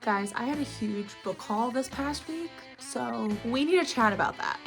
Guys, I had a huge book haul this past week, so we need to chat about that.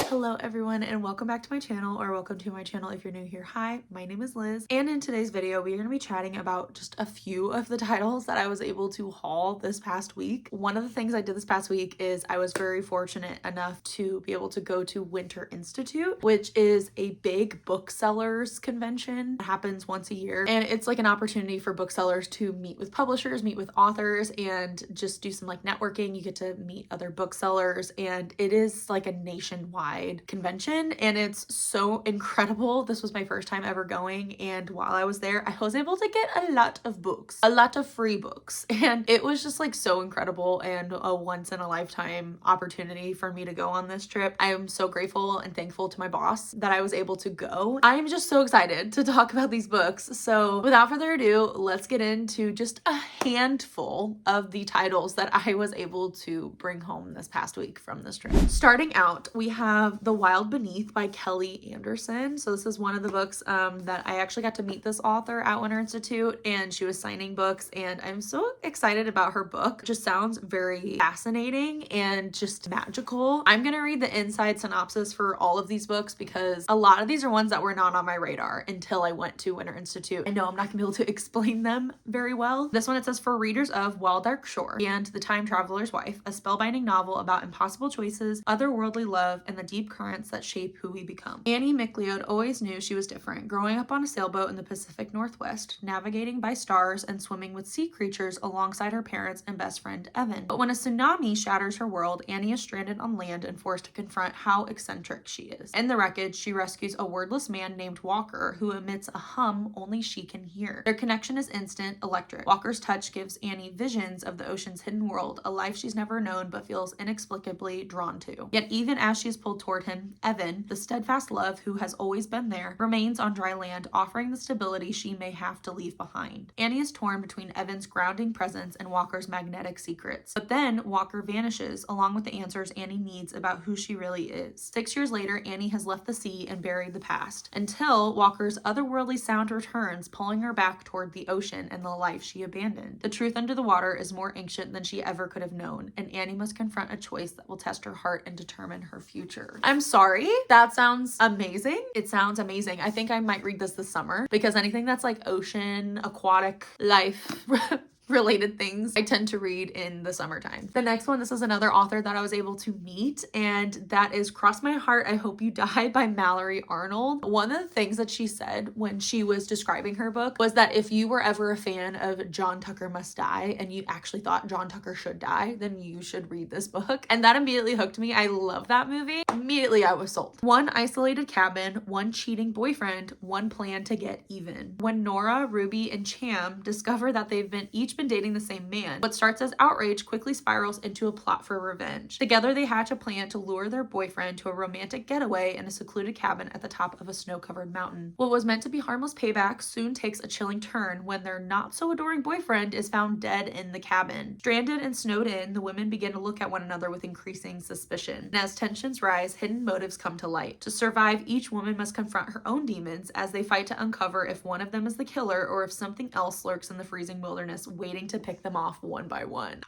Hello everyone and welcome back to my channel, or welcome to my channel if you're new here. Hi, my name is Liz, and in today's video we are going to be chatting about just a few of the titles that I was able to haul this past week. One of the things I did this past week is I was very fortunate enough to be able to go to Winter Institute, which is a big booksellers convention. It happens once a year, and it's like an opportunity for booksellers to meet with publishers, meet with authors, and just do some like networking. You get to meet other booksellers, and it is like a nationwide convention, and it's so incredible. This was my first time ever going, and while I was there I was able to get a lot of books, a lot of free books, and it was just like so incredible and a once in a lifetime opportunity for me to go on this trip. I am so grateful and thankful to my boss that I was able to go. I am just so excited to talk about these books, so without further ado, let's get into just a handful of the titles that I was able to bring home this past week from this trip. Starting out, we have The Wild Beneath by Kelly Anderson. So this is one of the books that I actually got to meet this author at Winter Institute, and she was signing books, and I'm so excited about her book. It just sounds very fascinating and just magical. I'm gonna read the inside synopsis for all of these books because a lot of these are ones that were not on my radar until I went to Winter Institute. I know I'm not gonna be able to explain them very well. This one, it says, for readers of Wild Dark Shore and The Time Traveler's Wife, a spellbinding novel about impossible choices, otherworldly love, and the deep currents that shape who we become. Annie McLeod always knew she was different, growing up on a sailboat in the Pacific Northwest, navigating by stars and swimming with sea creatures alongside her parents and best friend Evan. But when a tsunami shatters her world, Annie is stranded on land and forced to confront how eccentric she is. In the wreckage, she rescues a wordless man named Walker, who emits a hum only she can hear. Their connection is instant, electric. Walker's touch gives Annie visions of the ocean's hidden world, a life she's never known but feels inexplicably drawn to. Yet even as she is pulled toward him, Evan, the steadfast love who has always been there, remains on dry land, offering the stability she may have to leave behind. Annie is torn between Evan's grounding presence and Walker's magnetic secrets. But then Walker vanishes, along with the answers Annie needs about who she really is. 6 years later, Annie has left the sea and buried the past, until Walker's otherworldly sound returns, pulling her back toward the ocean and the life she abandoned. The truth under the water is more ancient than she ever could have known, and Annie must confront a choice that will test her heart and determine her future. I'm sorry, that sounds amazing. It sounds amazing. I think I might read this summer because anything that's like ocean, aquatic, life related things I tend to read in the summertime. The next one, this is another author that I was able to meet, and that is Cross My Heart, I Hope You Die by Mallory Arnold. One of the things that she said when she was describing her book was that if you were ever a fan of John Tucker Must Die and you actually thought John Tucker should die, then you should read this book. And that immediately hooked me. I love that movie. Immediately I was sold. One isolated cabin, one cheating boyfriend, one plan to get even. When Nora, Ruby, and Cham discover that they've each been dating the same man, what starts as outrage quickly spirals into a plot for revenge. Together they hatch a plan to lure their boyfriend to a romantic getaway in a secluded cabin at the top of a snow-covered mountain. What was meant to be harmless payback soon takes a chilling turn when their not-so-adoring boyfriend is found dead in the cabin. Stranded and snowed in, the women begin to look at one another with increasing suspicion. And as tensions rise, hidden motives come to light. To survive, each woman must confront her own demons as they fight to uncover if one of them is the killer or if something else lurks in the freezing wilderness waiting to pick them off one by one.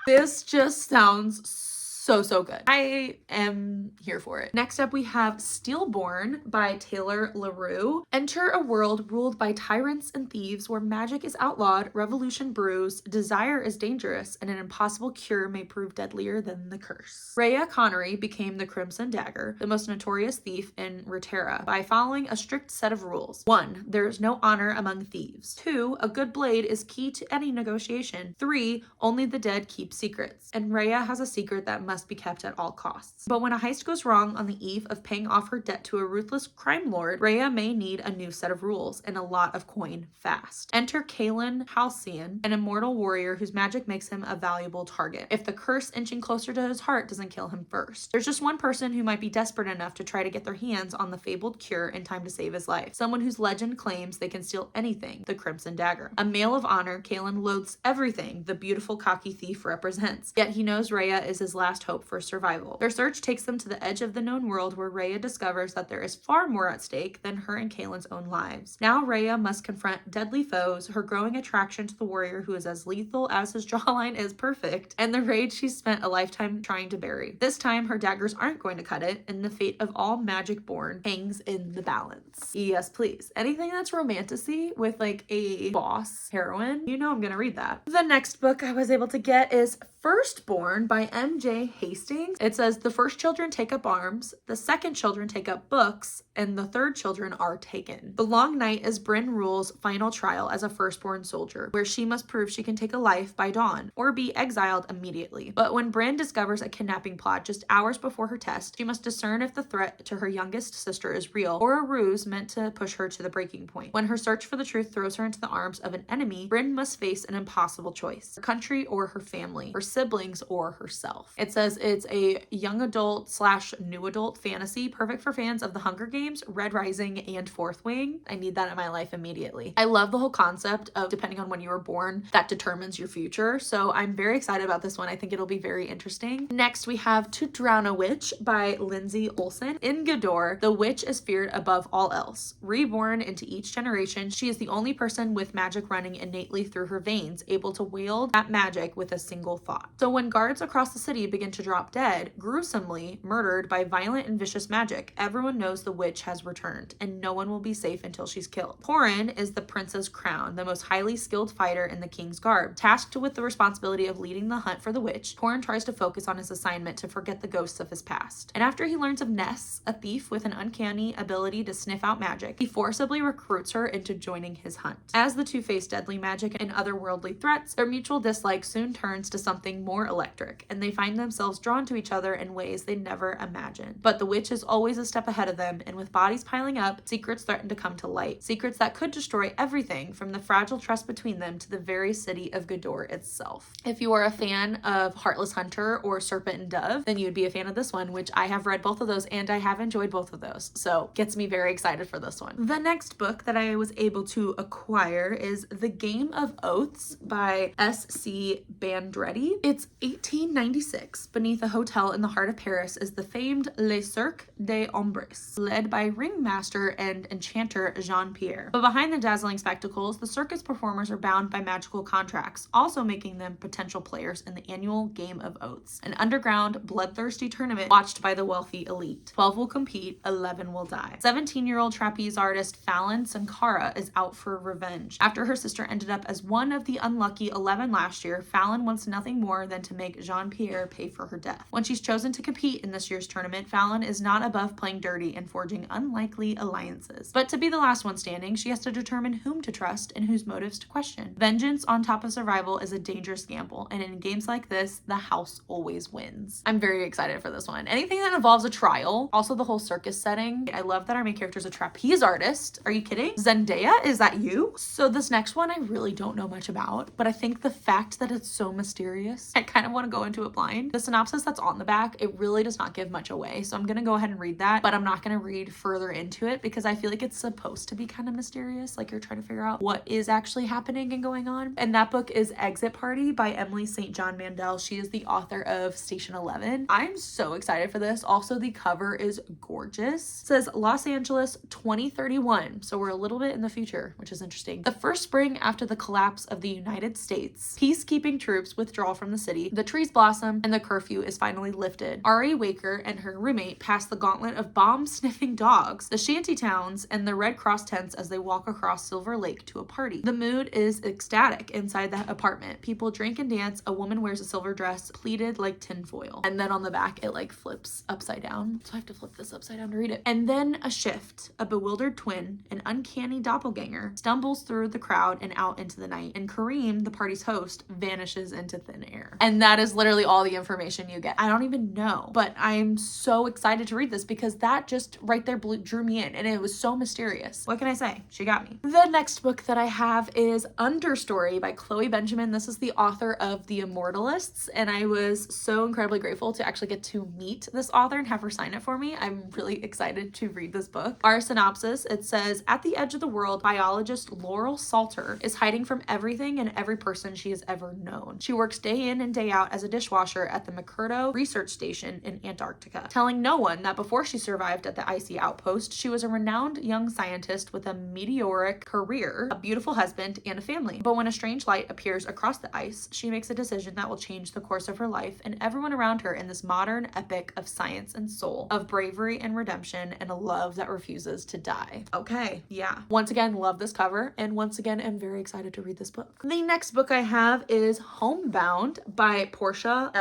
This just sounds so good. I am here for it. Next up, we have Steelborn by Taylor LaRue. Enter a world ruled by tyrants and thieves where magic is outlawed, revolution brews, desire is dangerous, and an impossible cure may prove deadlier than the curse. Rhea Connery became the Crimson Dagger, the most notorious thief in Reterra, by following a strict set of rules. 1. There is no honor among thieves. 2. A good blade is key to any negotiation. 3. Only the dead keep secrets. And Rhea has a secret that must be kept at all costs. But when a heist goes wrong on the eve of paying off her debt to a ruthless crime lord, Rhea may need a new set of rules and a lot of coin fast. Enter Kalen Halcyon, an immortal warrior whose magic makes him a valuable target, if the curse inching closer to his heart doesn't kill him first. There's just one person who might be desperate enough to try to get their hands on the fabled cure in time to save his life. Someone whose legend claims they can steal anything, the Crimson Dagger. A male of honor, Kalen loathes everything the beautiful cocky thief represents, yet he knows Rhea is his last hope for survival. Their search takes them to the edge of the known world where Rhea discovers that there is far more at stake than her and Kaylin's own lives. Now Rhea must confront deadly foes, her growing attraction to the warrior who is as lethal as his jawline is perfect, and the rage she's spent a lifetime trying to bury. This time, her daggers aren't going to cut it, and the fate of all magic born hangs in the balance. Yes, please. Anything that's romantasy with like a boss heroine, you know I'm gonna read that. The next book I was able to get is Firstborn by M.J. Hastings. It says the first children take up arms, the second children take up books, and the third children are taken. The long night is Bryn Rule's final trial as a firstborn soldier, where she must prove she can take a life by dawn or be exiled immediately. But when Bryn discovers a kidnapping plot just hours before her test, she must discern if the threat to her youngest sister is real or a ruse meant to push her to the breaking point. When her search for the truth throws her into the arms of an enemy, Bryn must face an impossible choice: her country or her family, her siblings or herself. It says it's a young adult / new adult fantasy, perfect for fans of The Hunger Games, Red Rising, and Fourth Wing. I need that in my life immediately. I love the whole concept of depending on when you were born, that determines your future. So I'm very excited about this one. I think it'll be very interesting. Next, we have To Drown a Witch by Lindsay Olson. In Godor, the witch is feared above all else. Reborn into each generation, she is the only person with magic running innately through her veins, able to wield that magic with a single thought. So when guards across the city begin to drop dead, gruesomely murdered by violent and vicious magic, everyone knows the witch has returned, and no one will be safe until she's killed. Corin is the Prince's Crown, the most highly skilled fighter in the King's Guard. Tasked with the responsibility of leading the hunt for the witch, Corin tries to focus on his assignment to forget the ghosts of his past. And after he learns of Ness, a thief with an uncanny ability to sniff out magic, he forcibly recruits her into joining his hunt. As the two face deadly magic and otherworldly threats, their mutual dislike soon turns to something more electric, and they find themselves drawn to each other in ways they never imagined. But the witch is always a step ahead of them, and with bodies piling up, secrets threaten to come to light. Secrets that could destroy everything, from the fragile trust between them to the very city of Godor itself. If you are a fan of Heartless Hunter or Serpent and Dove, then you'd be a fan of this one, which I have read both of those and I have enjoyed both of those. So gets me very excited for this one. The next book that I was able to acquire is The Game of Oaths by S.C. Bandretti. It's 1896. Beneath a hotel in the heart of Paris is the famed Le Cercle des Ombres, led by ringmaster and enchanter Jean-Pierre. But behind the dazzling spectacles, the circus performers are bound by magical contracts, also making them potential players in the annual Game of Oaths, an underground, bloodthirsty tournament watched by the wealthy elite. 12 will compete, 11 will die. 17-year-old trapeze artist Fallon Sankara is out for revenge. After her sister ended up as one of the unlucky 11 last year, Fallon wants nothing more than to make Jean-Pierre pay for her death. When she's chosen to compete in this year's tournament, Fallon is not above playing dirty and forging unlikely alliances. But to be the last one standing, she has to determine whom to trust and whose motives to question. Vengeance on top of survival is a dangerous gamble, and in games like this, the house always wins. I'm very excited for this one. Anything that involves a trial, also the whole circus setting. I love that our main character is a trapeze artist. Are you kidding? Zendaya, is that you? So this next one I really don't know much about, but I think the fact that it's so mysterious, I kind of want to go into it blind. The synopsis that's on the back, it really does not give much away, so I'm gonna go ahead and read that, but I'm not gonna read further into it because I feel like it's supposed to be kind of mysterious, like you're trying to figure out what is actually happening and going on. And that book is Exit Party by Emily St. John Mandel. She is the author of Station 11. I'm so excited for this. Also, the cover is gorgeous. It says Los Angeles 2031, so we're a little bit in the future, which is interesting. The first spring after the collapse of the United States, peacekeeping troops withdraw from the city, the trees blossom, and the curfew is finally lifted. Ari Waker and her roommate pass the gauntlet of bomb-sniffing dogs, the shanty towns, and the Red Cross tents as they walk across Silver Lake to a party. The mood is ecstatic inside the apartment. People drink and dance. A woman wears a silver dress pleated like tinfoil. And then on the back, it like flips upside down. So I have to flip this upside down to read it. And then a shift. A bewildered twin, an uncanny doppelganger, stumbles through the crowd and out into the night. And Kareem, the party's host, vanishes into thin air. And that is literally all the information you get. I don't even know, but I'm so excited to read this because that just right there drew me in, and it was so mysterious. What can I say? She got me. The next book that I have is Understory by Chloe Benjamin. This is the author of The Immortalists, and I was so incredibly grateful to actually get to meet this author and have her sign it for me. I'm really excited to read this book. Our synopsis, it says, at the edge of the world, biologist Laurel Salter is hiding from everything and every person she has ever known. She works day in and day out as a dishwasher at the McMurdo Research Station in Antarctica, telling no one that before she survived at the icy outpost, she was a renowned young scientist with a meteoric career, a beautiful husband, and a family. But when a strange light appears across the ice, she makes a decision that will change the course of her life and everyone around her in this modern epic of science and soul, of bravery and redemption, and a love that refuses to die. Okay, yeah. Once again, love this cover, and once again, am very excited to read this book. The next book I have is Homebound by Portia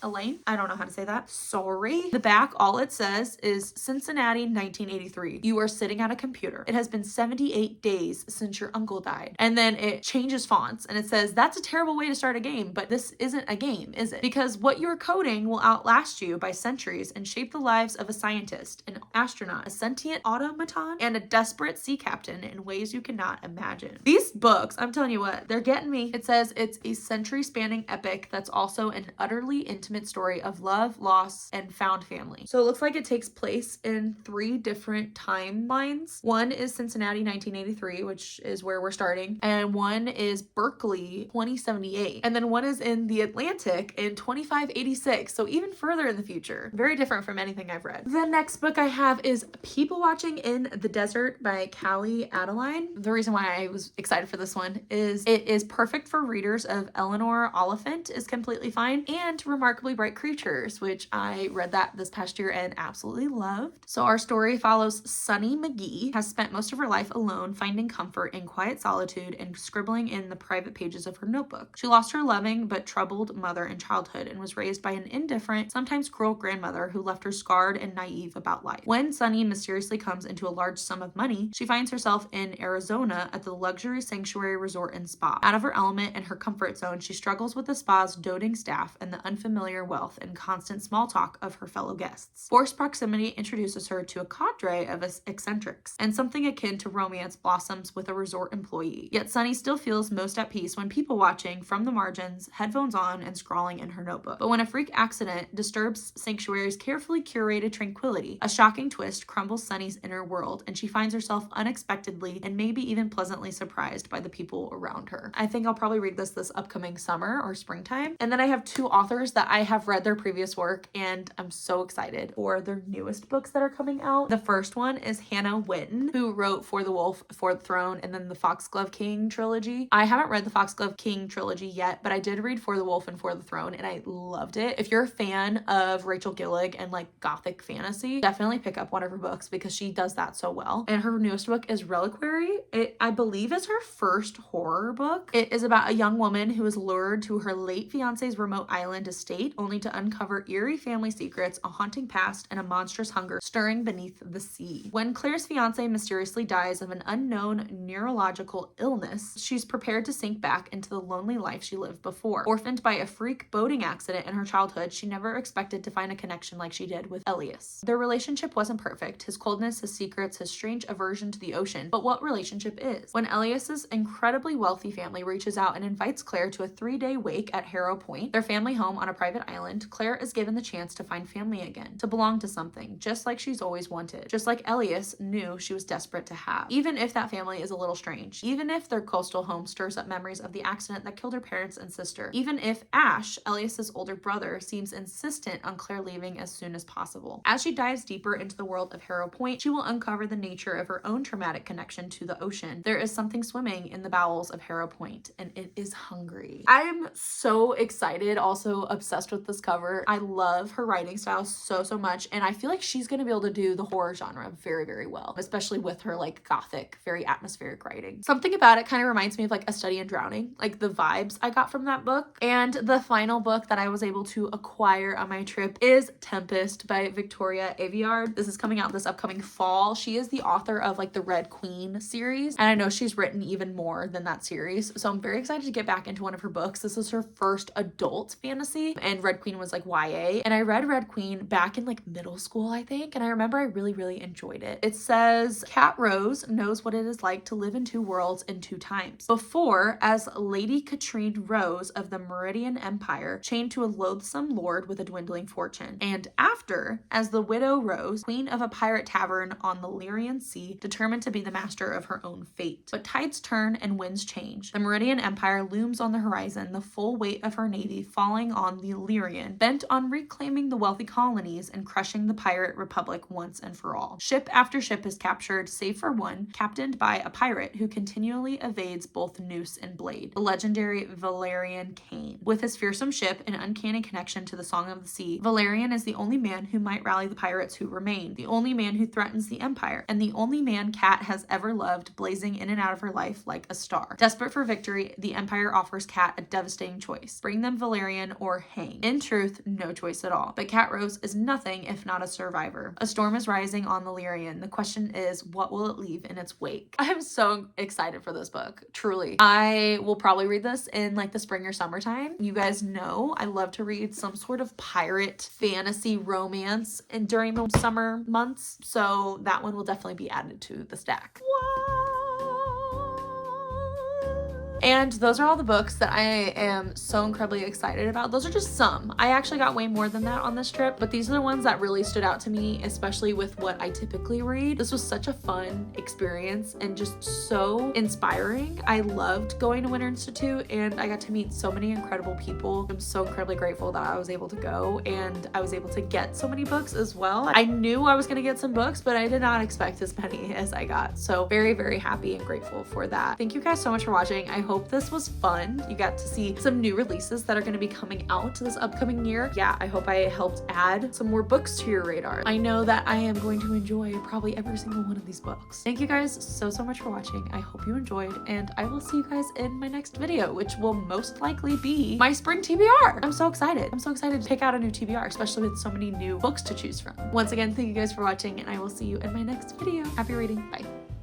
Elaine. I don't know how to say that. Sorry. The back, all it says is Cincinnati, 1983. You are sitting at a computer. It has been 78 days since your uncle died. And then it changes fonts and it says, that's a terrible way to start a game, but this isn't a game, is it? Because what you're coding will outlast you by centuries and shape the lives of a scientist, an astronaut, a sentient automaton, and a desperate sea captain in ways you cannot imagine. These books, I'm telling you what, they're getting me. It says it's a century-spanning epic that's also an utterly intimate story of love, loss, and found family. So it looks like it takes place in 3 different timelines. One is Cincinnati 1983, which is where we're starting, and one is Berkeley 2078, and then one is in the Atlantic in 2586, so even further in the future. Very different from anything I've read. The next book I have is People Watching in the Desert by Callie Adeline. The reason why I was excited for this one is it is perfect for readers of Eleanor Oliphant is Completely Fine and Remarkably Bright Creatures, which I read that this past year and absolutely loved. So our story follows Sunny McGee, has spent most of her life alone, finding comfort in quiet solitude and scribbling in the private pages of her notebook. She lost her loving but troubled mother in childhood and was raised by an indifferent, sometimes cruel grandmother who left her scarred and naive about life. When Sunny mysteriously comes into a large sum of money, she finds herself in Arizona at the luxury sanctuary resort and spa. Out of her element and her comfort zone, she struggles with the spa's doting staff and the unfamiliar wealth and constant small talk of her fellow guests. Forced proximity introduces her to a cadre of eccentrics, and something akin to romance blossoms with a resort employee. Yet Sunny still feels most at peace when people watching from the margins, headphones on, and scrawling in her notebook. But when a freak accident disturbs Sanctuary's carefully curated tranquility, a shocking twist crumbles Sunny's inner world, and she finds herself unexpectedly and maybe even pleasantly surprised by the people around her. I think I'll probably read this upcoming summer or springtime. And then I have 2 authors that I have read their previous work, and I'm so excited for their newest books that are coming out. The first one is Hannah Witten, who wrote For the Wolf, For the Throne, and then the Foxglove King trilogy. I haven't read the Foxglove King trilogy yet, but I did read For the Wolf and For the Throne, and I loved it. If you're a fan of Rachel Gillig and like gothic fantasy, definitely pick up one of her books because she does that so well. And her newest book is Reliquary. It, I believe, is her first horror book. It is about a young woman who is lured to her late fiance's remote island estate only to uncover eerie family secrets, a haunting past, and a monstrous hunger stirring beneath the sea. When Claire's fiance mysteriously dies of an unknown neurological illness, she's prepared to sink back into the lonely life she lived before. Orphaned by a freak boating accident in her childhood, she never expected to find a connection like she did with Elias. Their relationship wasn't perfect. His coldness, his secrets, his strange aversion to the ocean. But what relationship is? When Elias's incredibly wealthy family reaches out and invites Claire to a 3-day wake at Harrow Point, their family home on a private island, Claire is given the chance to find family again, to belong to something, just like she's always wanted, just like Elias knew she was desperate to have. Even if that family is a little strange, even if their coastal home stirs up memories of the accident that killed her parents and sister, even if Ash, Elias's older brother, seems insistent on Claire leaving as soon as possible. As she dives deeper into the world of Harrow Point, she will uncover the nature of her own traumatic connection to the ocean. There is something swimming in the bowels of Harrow Point, and it is hungry. I am so excited, also obsessed with this cover. I love her writing style so much, and I feel like she's gonna be able to do the horror genre very, very well, especially with her like gothic, very atmospheric writing. Something about it kind of reminds me of like A Study in Drowning, like the vibes I got from that book. And the final book that I was able to acquire on my trip is Tempest by Victoria Aveyard. This is coming out this upcoming fall. She is the author of like the Red Queen series, and I know she's written even more than that series, so I'm very excited to get back into one of her books. This is her first adult fantasy, and Red Queen was like YA, and I read Red Queen back in like middle school, I think, and I remember I really enjoyed it. It says Cat Rose knows what it is like to live in 2 worlds in 2 times. Before, as Lady Katrine Rose of the Meridian Empire, chained to a loathsome lord with a dwindling fortune, and after, as the Widow Rose, queen of a pirate tavern on the Lyrian Sea, determined to be the master of her own fate. But tides turn and winds change. The Meridian Empire looms on the horizon, the full weight of her navy falling on the Valyrian, bent on reclaiming the wealthy colonies and crushing the pirate republic once and for all. Ship after ship is captured, save for one, captained by a pirate who continually evades both noose and blade, the legendary Valerian Kane. With his fearsome ship and uncanny connection to the Song of the Sea, Valerian is the only man who might rally the pirates who remain, the only man who threatens the Empire, and the only man Kat has ever loved, blazing in and out of her life like a star. Desperate for victory, the Empire offers Kat a devastating choice: bring them Valerian or hang. In truth, no choice at all. But Kat Rose is nothing if not a survivor. A storm is rising on the Lyrian. The question is, what will it leave in its wake? I'm so excited for this book, truly. I will probably read this in like the spring or summertime. You guys know I love to read some sort of pirate fantasy romance and during the summer months, so that one will definitely be added to the stack. And those are all the books that I am so incredibly excited about. Those are just some. I actually got way more than that on this trip, but these are the ones that really stood out to me, especially with what I typically read. This was such a fun experience and just so inspiring. I loved going to Winter Institute and I got to meet so many incredible people. I'm so incredibly grateful that I was able to go and I was able to get so many books as well. I knew I was going to get some books, but I did not expect as many as I got. So very, very happy and grateful for that. Thank you guys so much for watching. I hope this was fun. You got to see some new releases that are going to be coming out this upcoming year. Yeah, I hope I helped add some more books to your radar. I know that I am going to enjoy probably every single one of these books. Thank you guys so much for watching. I hope you enjoyed, and I will see you guys in my next video, which will most likely be my spring TBR. I'm so excited. I'm so excited to pick out a new TBR, especially with so many new books to choose from. Once again, thank you guys for watching, and I will see you in my next video. Happy reading. Bye.